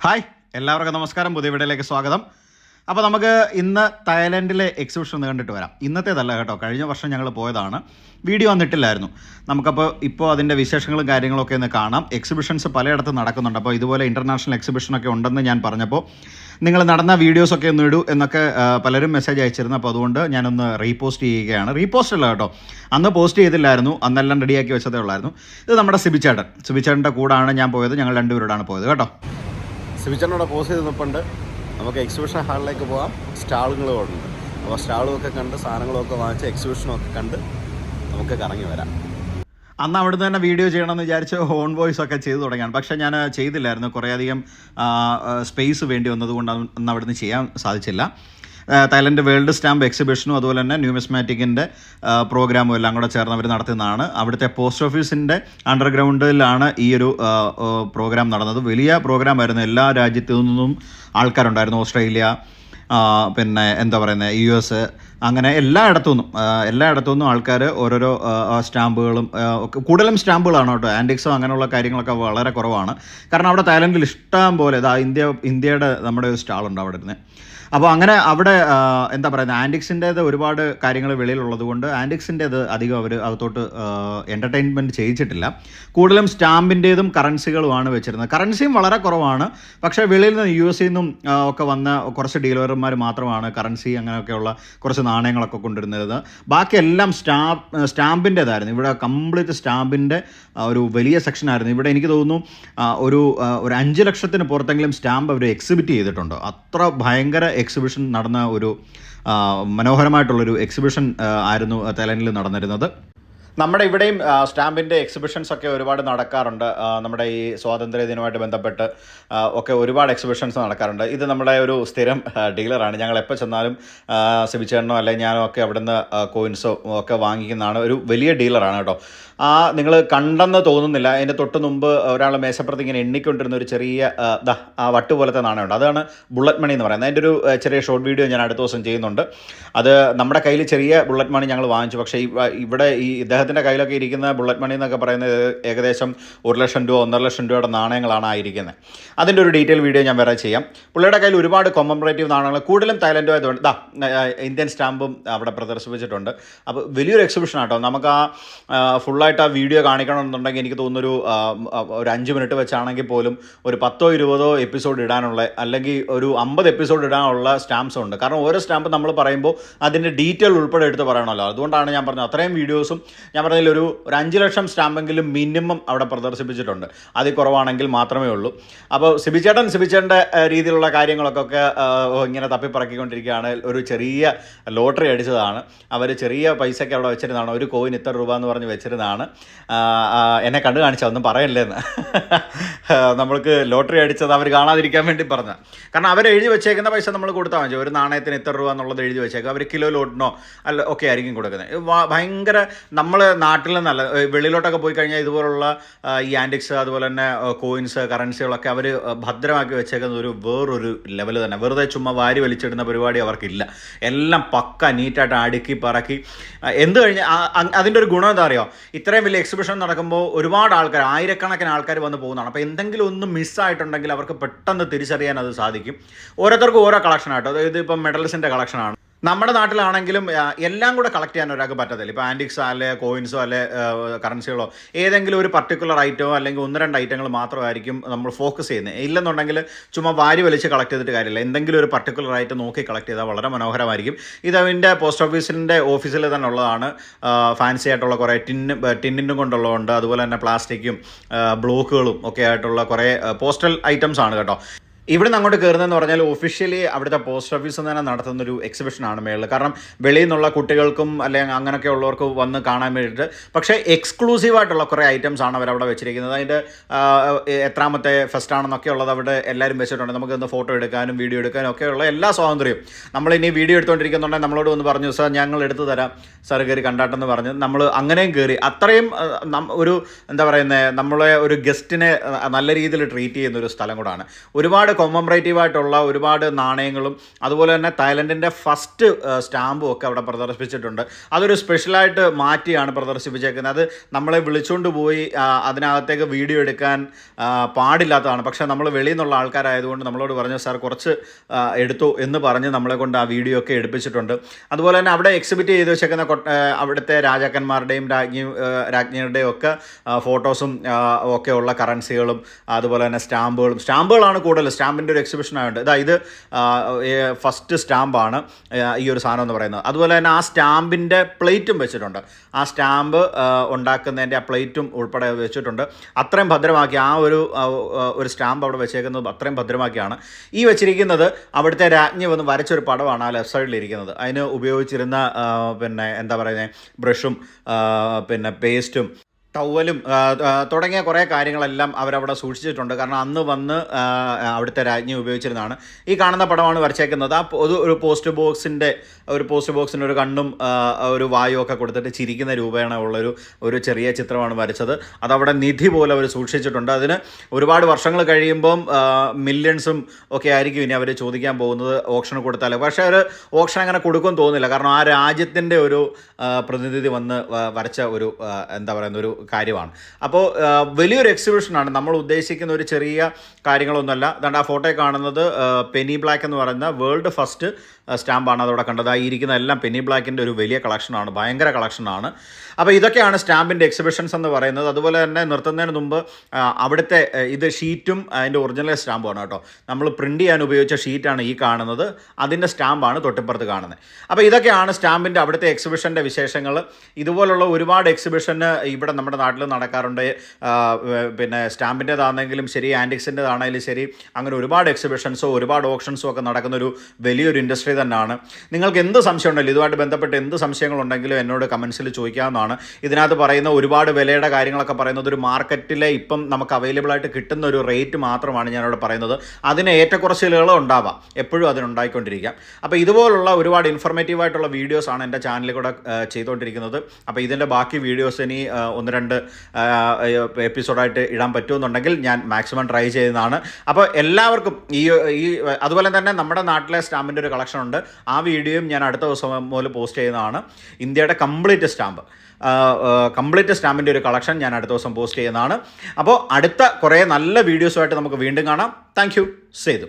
Hi എല്ലാവർക്കും നമസ്കാരം. പുതിയ വീഡിയോയിലേക്ക് സ്വാഗതം. അപ്പോൾ നമുക്ക് ഇന്ന് തായ്ലൻഡിലെ എക്സിബിഷൻ ഒന്ന് കണ്ടിട്ട് വരാം. ഇന്നത്തേതല്ല കേട്ടോ, കഴിഞ്ഞ വർഷം ഞങ്ങൾ പോയതാണ്. വീഡിയോ വന്നിട്ടില്ലായിരുന്നു. നമുക്കപ്പോൾ ഇപ്പോൾ അതിൻ്റെ വിശേഷങ്ങളും കാര്യങ്ങളൊക്കെ ഒന്ന് കാണാം. എക്സിബിഷൻസ് പലയിടത്തും നടക്കുന്നുണ്ട്. അപ്പോൾ ഇതുപോലെ ഇൻ്റർനാഷണൽ എക്സിബിഷനൊക്കെ ഉണ്ടെന്ന് ഞാൻ പറഞ്ഞപ്പോൾ നിങ്ങൾ നടന്ന വീഡിയോസൊക്കെ ഒന്ന് ഇടൂ എന്നൊക്കെ പലരും മെസ്സേജ് അയച്ചിരുന്നു. അപ്പോൾ അതുകൊണ്ട് ഞാനൊന്ന് റീപോസ്റ്റ് ചെയ്യുകയാണ്. റീപോസ്റ്റ് അല്ല കേട്ടോ, അന്ന് പോസ്റ്റ് ചെയ്തില്ലായിരുന്നു, അന്നെല്ലാം റെഡിയാക്കി വെച്ചതേ ഉള്ളായിരുന്നു. ഇത് നമ്മുടെ സിബിച്ചേട്ടൻ്റെ കൂടാണ് ഞാൻ പോയത്. ഞങ്ങൾ രണ്ടുപേരോടാണ് പോയത് കേട്ടോ. സിബിച്ചേട്ടനോടെ പോസ് ചെയ്ത് നിൽപ്പുണ്ട്. നമുക്ക് എക്സിബിഷൻ ഹാളിലേക്ക് പോകാം. സ്റ്റാളുകളും ഉണ്ട്. അപ്പോൾ സ്റ്റാളുമൊക്കെ കണ്ട് സാധനങ്ങളൊക്കെ വാങ്ങിച്ച് എക്സിബിഷനൊക്കെ കണ്ട് നമുക്ക് കറങ്ങി വരാം. അന്ന് അവിടുന്ന് തന്നെ വീഡിയോ ചെയ്യണമെന്ന് വിചാരിച്ച് ഓൺ വോയിസ് ഒക്കെ ചെയ്തു തുടങ്ങിയാണ്. പക്ഷേ ഞാൻ ചെയ്തില്ലായിരുന്നു. കുറേയധികം സ്പേസ് വേണ്ടി വന്നതുകൊണ്ട് അന്ന് അവിടുന്ന് ചെയ്യാൻ സാധിച്ചില്ല. തായ്ലൻഡ് വേൾഡ് സ്റ്റാമ്പ് എക്സിബിഷനും അതുപോലെ തന്നെ ന്യൂമിസ്മാറ്റിക്കിൻ്റെ പ്രോഗ്രാമും എല്ലാം കൂടെ ചേർന്ന് അവർ നടത്തുന്നതാണ്. അവിടുത്തെ പോസ്റ്റ് ഓഫീസിൻ്റെ അണ്ടർഗ്രൗണ്ടിലാണ് ഈ ഒരു പ്രോഗ്രാം നടന്നത്. വലിയ പ്രോഗ്രാമായിരുന്നു. എല്ലാ രാജ്യത്തു നിന്നും ആൾക്കാരുണ്ടായിരുന്നു. ഓസ്ട്രേലിയ, പിന്നെ എന്താ പറയുന്നത്, US, അങ്ങനെ എല്ലായിടത്തുനിന്നും ആൾക്കാർ ഓരോരോ സ്റ്റാമ്പുകളും കൂടുതലും സ്റ്റാമ്പുകളാണ് കേട്ടോ. ആൻറ്റിക്സോ അങ്ങനെയുള്ള കാര്യങ്ങളൊക്കെ വളരെ കുറവാണ്. കാരണം അവിടെ തായ്ലൻഡിൽ ഇഷ്ടം പോലെ ഇന്ത്യയുടെ നമ്മുടെ ഒരു സ്റ്റാളുണ്ട് അവിടെ ഇരുന്ന്. അപ്പോൾ അങ്ങനെ അവിടെ എന്താ പറയുന്നത്, ആൻറ്റിക്സിൻ്റേത് ഒരുപാട് കാര്യങ്ങൾ വെളിയിലുള്ളത് കൊണ്ട് ആൻറ്റിക്സിൻ്റേത് അധികം അവർ അകത്തോട്ട് എൻ്റർടൈൻമെൻറ്റ് ചെയ്യിച്ചിട്ടില്ല. കൂടുതലും സ്റ്റാമ്പിൻ്റേതും കറൻസികളുമാണ് വെച്ചിരുന്നത്. കറൻസിയും വളരെ കുറവാണ്. പക്ഷേ വെളിയിൽ നിന്ന് US നിന്നും ഒക്കെ വന്ന കുറച്ച് ഡീലർമാർ മാത്രമാണ് കറൻസി അങ്ങനെയൊക്കെയുള്ള കുറച്ച് നാണയങ്ങളൊക്കെ കൊണ്ടുവരുന്നത്. ബാക്കിയെല്ലാം സ്റ്റാമ്പിൻ്റേതായിരുന്നു. ഇവിടെ കംപ്ലീറ്റ് സ്റ്റാമ്പിൻ്റെ ഒരു വലിയ സെക്ഷനായിരുന്നു. ഇവിടെ എനിക്ക് തോന്നുന്നു ഒരു 5 ലക്ഷത്തിന് പുറത്തെങ്കിലും സ്റ്റാമ്പ് അവർ എക്സിബിറ്റ് ചെയ്തിട്ടുണ്ട്. അത്ര ഭയങ്കര എക്സിബിഷൻ നടന്ന ഒരു മനോഹരമായിട്ടുള്ളൊരു എക്സിബിഷൻ ആയിരുന്നു തായ്ലൻഡിൽ നടന്നിരുന്നത്. നമ്മുടെ ഇവിടെയും സ്റ്റാമ്പിൻ്റെ എക്സിബിഷൻസ് ഒക്കെ ഒരുപാട് നടക്കാറുണ്ട്. നമ്മുടെ ഈ സ്വാതന്ത്ര്യ ദിനവുമായിട്ട് ബന്ധപ്പെട്ട് ഒക്കെ ഒരുപാട് എക്സിബിഷൻസ് നടക്കാറുണ്ട്. ഇത് നമ്മുടെ ഒരു സ്ഥിരം ഡീലറാണ്. ഞങ്ങൾ എപ്പോൾ ചെന്നാലും സിബിച്ചേട്ടനോ അല്ലെങ്കിൽ ഞാനോ ഒക്കെ അവിടുന്ന് കോയിൻസോ ഒക്കെ വാങ്ങിക്കുന്നതാണ്. ഒരു വലിയ ഡീലറാണ് കേട്ടോ. നിങ്ങൾ കണ്ടെന്ന് തോന്നുന്നില്ല. അതിൻ്റെ തൊട്ട് മുമ്പ് ഒരാൾ മേശപ്പുറത്ത് ഇങ്ങനെ എണ്ണിക്കൊണ്ടിരുന്ന ഒരു ചെറിയ വട്ട് പോലത്തെ നാണയമുണ്ട്. അതാണ് ബുള്ളറ്റ് മണി എന്ന് പറയുന്നത്. അതിൻ്റെ ഒരു ചെറിയ ഷോർട്ട് വീഡിയോ ഞാൻ അടുത്ത ദിവസം ചെയ്യുന്നുണ്ട്. അത് നമ്മുടെ കയ്യിൽ ചെറിയ ബുള്ളറ്റ് മണി ഞങ്ങൾ വാങ്ങിച്ചു. പക്ഷേ ഇവിടെ ഈ ഇദ്ദേഹത്തിൻ്റെ കയ്യിലൊക്കെ ഇരിക്കുന്ന ബുള്ളറ്റ് മണി എന്നൊക്കെ പറയുന്നത് ഏകദേശം 1 ലക്ഷം രൂപ 1.5 ലക്ഷം രൂപയുടെ നാണയങ്ങളാണ് ആയിരിക്കുന്നത്. അതിൻ്റെ ഒരു ഡീറ്റെയിൽ വീഡിയോ ഞാൻ വേറെ ചെയ്യാം. പുള്ളിയുടെ കയ്യിൽ ഒരുപാട് കൊമമറേറ്റീവ് നാണയങ്ങൾ, കൂടുതലും തായ്ലൻഡ് ആയതുകൊണ്ട് ഇന്ത്യൻ സ്റ്റാമ്പും അവിടെ പ്രദർശിപ്പിച്ചിട്ടുണ്ട്. അപ്പോൾ വലിയൊരു എക്സിബിഷൻ ആട്ടോ. നമുക്ക് ഫുള്ളായിട്ട് ആ വീഡിയോ കാണിക്കണമെന്നുണ്ടെങ്കിൽ എനിക്ക് തോന്നുന്നൊരു 5 മിനിറ്റ് വെച്ചാണെങ്കിൽ പോലും ഒരു 10 or 20 എപ്പിസോഡ് ഇടാനുള്ള, അല്ലെങ്കിൽ ഒരു 50 എപ്പിസോഡ് ഇടാനുള്ള സ്റ്റാമ്പ്സ് ഉണ്ട്. കാരണം ഓരോ സ്റ്റാമ്പ് നമ്മൾ പറയുമ്പോൾ അതിൻ്റെ ഡീറ്റെയിൽ ഉൾപ്പെടെ എടുത്ത് പറയണമല്ലോ. അതുകൊണ്ടാണ് ഞാൻ പറഞ്ഞത് അത്രയും വീഡിയോസും ഞാൻ പറഞ്ഞതിൽ ഒരു 5 ലക്ഷം സ്റ്റാമ്പെങ്കിലും മിനിമം അവിടെ പ്രദർശിപ്പിച്ചിട്ടുണ്ട്. അതിൽ കുറവാണെങ്കിൽ മാത്രമേ ഉള്ളൂ. അപ്പോൾ സിബിച്ചേട്ടൻ്റെ രീതിയിലുള്ള കാര്യങ്ങളൊക്കെ ഇങ്ങനെ തപ്പിപ്പറക്കിക്കൊണ്ടിരിക്കുകയാണ്. ഒരു ചെറിയ ലോട്ടറി അടിച്ചതാണ്. അവർ ചെറിയ പൈസയ്ക്ക് അവിടെ വെച്ചിരുന്നതാണ്. ഒരു കോയിൻ ഇത്ര രൂപ എന്ന് പറഞ്ഞ് വെച്ചിരുന്നതാണ്. എന്നെ കണ്ടു കാണിച്ചാൽ ഒന്നും പറയല്ലേന്ന്. നമ്മൾക്ക് ലോട്ടറി അടിച്ചത് അവർ കാണാതിരിക്കാൻ വേണ്ടി പറഞ്ഞ. കാരണം അവർ എഴുതി വെച്ചേക്കുന്ന പൈസ നമ്മൾ കൊടുത്താൽ മതി. ഒരു നാണയത്തിന് ഇത്ര രൂപ എന്നുള്ളത് എഴുതി വെച്ചേക്കും. അവർ കിലോ ലോട്ടിനോ അല്ല ഒക്കെ ആയിരിക്കും കൊടുക്കുന്നത്. ഭയങ്കര നമ്മൾ നാട്ടിൽ നിന്നല്ല, വെളിയിലോട്ടൊക്കെ പോയി കഴിഞ്ഞാൽ ഇതുപോലുള്ള ഈ ആൻറ്റിക്സ് അതുപോലെ തന്നെ കോയിൻസ് കറൻസികളൊക്കെ അവർ ഭദ്രമാക്കി വെച്ചേക്കുന്നത് വേറൊരു ലെവൽ തന്നെ. വെറുതെ ചുമ്മാ വാരി വലിച്ചിടുന്ന പരിപാടി അവർക്കില്ല. എല്ലാം പക്ക നീറ്റായിട്ട് അടുക്കി പറക്കി എന്ത് കഴിഞ്ഞാൽ അതിൻ്റെ ഒരു ഗുണം എന്താ അറിയോ, ഇത്രയും വലിയ എക്സിബിഷൻ നടക്കുമ്പോൾ ഒരുപാട് ആൾക്കാർ, ആയിരക്കണക്കിന് ആൾക്കാർ വന്ന് പോകുന്നതാണ്. അപ്പോൾ എന്തെങ്കിലും ഒന്ന് മിസ്സായിട്ടുണ്ടെങ്കിൽ അവർക്ക് പെട്ടെന്ന് തിരിച്ചറിയാൻ അത് സാധിക്കും. ഓരോരുത്തർക്കും ഓരോ കളക്ഷനാട്ടോ. അതായത് ഇപ്പം മെഡൽസിൻ്റെ കളക്ഷനാണ്. നമ്മുടെ നാട്ടിലാണെങ്കിലും എല്ലാം കൂടെ കളക്ട് ചെയ്യാൻ ഒരാൾക്ക് പറ്റത്തില്ല. ഇപ്പോൾ ആൻറ്റിക്സോ അല്ലെ കോയിൻസോ അല്ലെ കറൻസികളോ ഏതെങ്കിലും ഒരു പർട്ടിക്കുലർ ഐറ്റമോ അല്ലെങ്കിൽ 1-2 ഐറ്റങ്ങൾ മാത്രമായിരിക്കും നമ്മൾ ഫോക്കസ് ചെയ്യുന്നത്. ഇല്ലെന്നുണ്ടെങ്കിൽ ചുമ്മാ വാരി വലിച്ച് കളക്ട് ചെയ്തിട്ട് കാര്യമില്ല. എന്തെങ്കിലും ഒരു പർട്ടിക്കുലർ ഐറ്റം നോക്കി കളക്ട് ചെയ്താൽ വളരെ മനോഹരമായിരിക്കും. ഇതതിൻ്റെ പോസ്റ്റ് ഓഫീസിൻ്റെ ഓഫീസിൽ തന്നെ ഉള്ളതാണ്. ഫാൻസി ആയിട്ടുള്ള കുറേ ടിന്നിനും കൊണ്ടുള്ളതുണ്ട്. അതുപോലെ തന്നെ പ്ലാസ്റ്റിക്കും ബ്ലോക്കുകളും ഒക്കെ ആയിട്ടുള്ള കുറേ പോസ്റ്റൽ ഐറ്റംസ് ആണ് കേട്ടോ. ഇവിടെ നിന്ന് അങ്ങോട്ട് കയറുന്നതെന്ന് പറഞ്ഞാൽ ഒഫീഷ്യലി അവിടുത്തെ പോസ്റ്റ് ഓഫീസിൽ തന്നെ നടത്തുന്നൊരു എക്സിബിഷനാണ് മേളിൽ. കാരണം വെളിയിൽ നിന്നുള്ള കുട്ടികൾക്കും അല്ലെങ്കിൽ അങ്ങനെയൊക്കെ ഉള്ളവർക്ക് വന്ന് കാണാൻ വേണ്ടിയിട്ട്. പക്ഷേ എക്സ്ക്ലൂസീവായിട്ടുള്ള കുറേ ഐറ്റംസ് ആണ് അവരവിടെ വെച്ചിരിക്കുന്നത്. അതിൻ്റെ എത്രാമത്തെ ഫെസ്റ്റ് ആണെന്നൊക്കെ ഉള്ളത് അവിടെ എല്ലാവരും വെച്ചിട്ടുണ്ട്. നമുക്കൊന്ന് ഫോട്ടോ എടുക്കാനും വീഡിയോ എടുക്കാനും ഒക്കെയുള്ള എല്ലാ സ്വാതന്ത്ര്യവും. നമ്മളിനി വീഡിയോ എടുത്തുകൊണ്ടിരിക്കുന്നുണ്ടെങ്കിൽ നമ്മളോട് ഒന്ന് പറഞ്ഞു, സാർ ഞങ്ങൾ എടുത്തു തരാം, സാർ കയറി കണ്ടാട്ടെന്ന് പറഞ്ഞ് നമ്മൾ അങ്ങനെയും കയറി. അത്രയും ഒരു എന്താ പറയുന്നത്, നമ്മളെ ഒരു ഗസ്റ്റിനെ നല്ല രീതിയിൽ ട്രീറ്റ് ചെയ്യുന്ന ഒരു സ്ഥലം കൂടാണ്. ഒരുപാട് കൊമമറേറ്റീവ് ആയിട്ടുള്ള ഒരുപാട് നാണയങ്ങളും അതുപോലെ തന്നെ തായ്ലൻഡിൻ്റെ ഫസ്റ്റ് സ്റ്റാമ്പും ഒക്കെ അവിടെ പ്രദർശിപ്പിച്ചിട്ടുണ്ട്. അതൊരു സ്പെഷ്യലായിട്ട് മാറ്റിയാണ് പ്രദർശിപ്പിച്ചേക്കുന്നത്. അത് നമ്മളെ വിളിച്ചുകൊണ്ട് പോയി അതിനകത്തേക്ക് വീഡിയോ എടുക്കാൻ പാടില്ലാത്തതാണ്. പക്ഷേ നമ്മൾ വെളിയിൽ നിന്നുള്ള ആൾക്കാരായതുകൊണ്ട് നമ്മളോട് പറഞ്ഞു, സാർ കുറച്ച് എടുത്തു എന്ന് പറഞ്ഞ് നമ്മളെ കൊണ്ട് ആ വീഡിയോ ഒക്കെ എടുപ്പിച്ചിട്ടുണ്ട്. അതുപോലെ തന്നെ അവിടെ എക്സിബിറ്റ് ചെയ്ത് വെച്ചേക്കുന്ന അവിടുത്തെ രാജാക്കന്മാരുടെയും രാജ്ഞിയുടെയും ഒക്കെ ഫോട്ടോസും ഒക്കെ ഉള്ള കറൻസികളും അതുപോലെ തന്നെ സ്റ്റാമ്പുകളാണ് കൂടുതൽ. സ്റ്റാമ്പിൻ്റെ ഒരു എക്സിബിഷൻ ആയതുകൊണ്ട് ഇത് ഫസ്റ്റ് സ്റ്റാമ്പാണ് ഈ ഒരു സാധനം എന്ന് പറയുന്നത്. അതുപോലെ തന്നെ ആ സ്റ്റാമ്പിൻ്റെ പ്ലേറ്റും വെച്ചിട്ടുണ്ട്. ആ സ്റ്റാമ്പ് ഉണ്ടാക്കുന്നതിൻ്റെ ആ പ്ലേറ്റും ഉൾപ്പെടെ വെച്ചിട്ടുണ്ട്. അത്രയും ഭദ്രമാക്കി ആ ഒരു സ്റ്റാമ്പ് അവിടെ വെച്ചേക്കുന്നത് അത്രയും ഭദ്രമാക്കിയാണ്. ഈ വെച്ചിരിക്കുന്നത് അവിടുത്തെ രാജ്ഞി വന്ന് വരച്ചൊരു പടമാണ് ആ ലെഫ്റ്റ് സൈഡിലിരിക്കുന്നത്. അതിന് ഉപയോഗിച്ചിരുന്ന പിന്നെ എന്താ പറയുന്നത്, ബ്രഷും പിന്നെ പേസ്റ്റും ടവലും തുടങ്ങിയ കുറേ കാര്യങ്ങളെല്ലാം അവരവിടെ സൂക്ഷിച്ചിട്ടുണ്ട്. കാരണം അന്ന് വന്ന് അവിടുത്തെ രാജ്ഞി ഉപയോഗിച്ചിരുന്നതാണ്. ഈ കാണുന്ന പടമാണ് വരച്ചേക്കുന്നത്. ഒരു പോസ്റ്റ് ബോക്സിൻ്റെ ഒരു കണ്ണും ഒരു വായും ഒക്കെ കൊടുത്തിട്ട് ചിരിക്കുന്ന രൂപേണ ഒരു ചെറിയ ചിത്രമാണ് വരച്ചത്. അതവിടെ നിധി പോലെ അവർ സൂക്ഷിച്ചിട്ടുണ്ട്. അതിന് ഒരുപാട് വർഷങ്ങൾ കഴിയുമ്പം മില്യൺസും ഒക്കെ ആയിരിക്കും ഇനി അവർ ചോദിക്കാൻ പോകുന്നത് ഓപ്ഷന് കൊടുത്താൽ. പക്ഷേ ഒരു ഓപ്ഷൻ അങ്ങനെ കൊടുക്കുമെന്ന് തോന്നുന്നില്ല. കാരണം ആ രാജ്യത്തിൻ്റെ ഒരു പ്രതിനിധി വന്ന് വരച്ച ഒരു എന്താ പറയുന്ന ഒരു കാര്യമാണ്. അപ്പോൾ വലിയൊരു എക്സിബിഷനാണ്. നമ്മൾ ഉദ്ദേശിക്കുന്ന ഒരു ചെറിയ കാര്യങ്ങളൊന്നുമല്ല. അതുകൊണ്ട് ആ ഫോട്ടോയിൽ കാണുന്നത് പെനി ബ്ലാക്ക് എന്ന് പറയുന്ന വേൾഡ് ഫസ്റ്റ് സ്റ്റാമ്പാണ് അതവിടെ കണ്ടത്. ആ ഇരിക്കുന്ന എല്ലാം പെനി ബ്ലാക്കിൻ്റെ ഒരു വലിയ കളക്ഷനാണ്, ഭയങ്കര കളക്ഷനാണ്. അപ്പോൾ ഇതൊക്കെയാണ് സ്റ്റാമ്പിൻ്റെ എക്സിബിഷൻസ് എന്ന് പറയുന്നത്. അതുപോലെ തന്നെ നിർത്തുന്നതിന് മുമ്പ് അവിടുത്തെ ഇത് ഷീറ്റും അതിൻ്റെ ഒറിജിനൽ സ്റ്റാമ്പുമാണ് കേട്ടോ. നമ്മൾ പ്രിൻ്റ് ചെയ്യാൻ ഉപയോഗിച്ച ഷീറ്റാണ് ഈ കാണുന്നത്. അതിൻ്റെ സ്റ്റാമ്പാണ് തൊട്ടിപ്പുറത്ത് കാണുന്നത്. അപ്പോൾ ഇതൊക്കെയാണ് സ്റ്റാമ്പിൻ്റെ അവിടുത്തെ എക്സിബിഷൻ്റെ വിശേഷങ്ങൾ. ഇതുപോലുള്ള ഒരുപാട് എക്സിബിഷന് ഇവിടെ നമ്മുടെ നാട്ടിൽ നടക്കാറുണ്ട്. പിന്നെ സ്റ്റാമ്പിൻ്റെതാണെങ്കിലും ശരി, ആൻറ്റിക്സിൻ്റെതാണെങ്കിലും ശരി, അങ്ങനെ ഒരുപാട് എക്സിബിഷൻസോ ഒരുപാട് ഓപ്ഷൻസോ ഒക്കെ നടക്കുന്നൊരു വലിയൊരു ഇൻഡസ്ട്രി തന്നെയാണ്. നിങ്ങൾക്ക് എന്ത് സംശയം ഉണ്ടെങ്കിലും ഇതുമായിട്ട് ബന്ധപ്പെട്ട് എന്ത് സംശയങ്ങളുണ്ടെങ്കിലും എന്നോട് കമൻസിൽ ചോദിക്കാവുന്നതാണ്. ഇതിനകത്ത് പറയുന്ന ഒരുപാട് വിലയുടെ കാര്യങ്ങളൊക്കെ പറയുന്നത് ഒരു മാർക്കറ്റിലെ ഇപ്പം നമുക്ക് അവൈലബിൾ ആയിട്ട് കിട്ടുന്ന ഒരു റേറ്റ് മാത്രമാണ് ഞാനിവിടെ പറയുന്നത്. അതിന് ഏറ്റക്കുറച്ചിലുകളും ഉണ്ടാവാം, എപ്പോഴും അതിനുണ്ടായിക്കൊണ്ടിരിക്കാം. അപ്പോൾ ഇതുപോലുള്ള ഒരുപാട് ഇൻഫർമേറ്റീവായിട്ടുള്ള വീഡിയോസാണ് എൻ്റെ ചാനലിൽ കൂടെ ചെയ്തുകൊണ്ടിരിക്കുന്നത്. അപ്പോൾ ഇതിൻ്റെ ബാക്കി വീഡിയോസ് ഇനി 1-2 എപ്പിസോഡായിട്ട് ഇടാൻ പറ്റുമെന്നുണ്ടെങ്കിൽ ഞാൻ മാക്സിമം ട്രൈ ചെയ്യുന്നതാണ്. അപ്പോൾ എല്ലാവർക്കും ഈ അതുപോലെ തന്നെ നമ്മുടെ നാട്ടിലെ സ്റ്റാമ്പിൻ്റെ ഒരു കളക്ഷൻ ഉണ്ട്. ആ വീഡിയോയും ഞാൻ അടുത്ത ദിവസം മുതൽ പോസ്റ്റ് ചെയ്യുന്നതാണ്. ഇന്ത്യയുടെ കംപ്ലീറ്റ് സ്റ്റാമ്പിൻ്റെ ഒരു കളക്ഷൻ ഞാൻ അടുത്ത ദിവസം പോസ്റ്റ് ചെയ്യുന്നതാണ്. അപ്പോൾ അടുത്ത കുറേ നല്ല വീഡിയോസുമായിട്ട് നമുക്ക് വീണ്ടും കാണാം. Thank you. സേതു.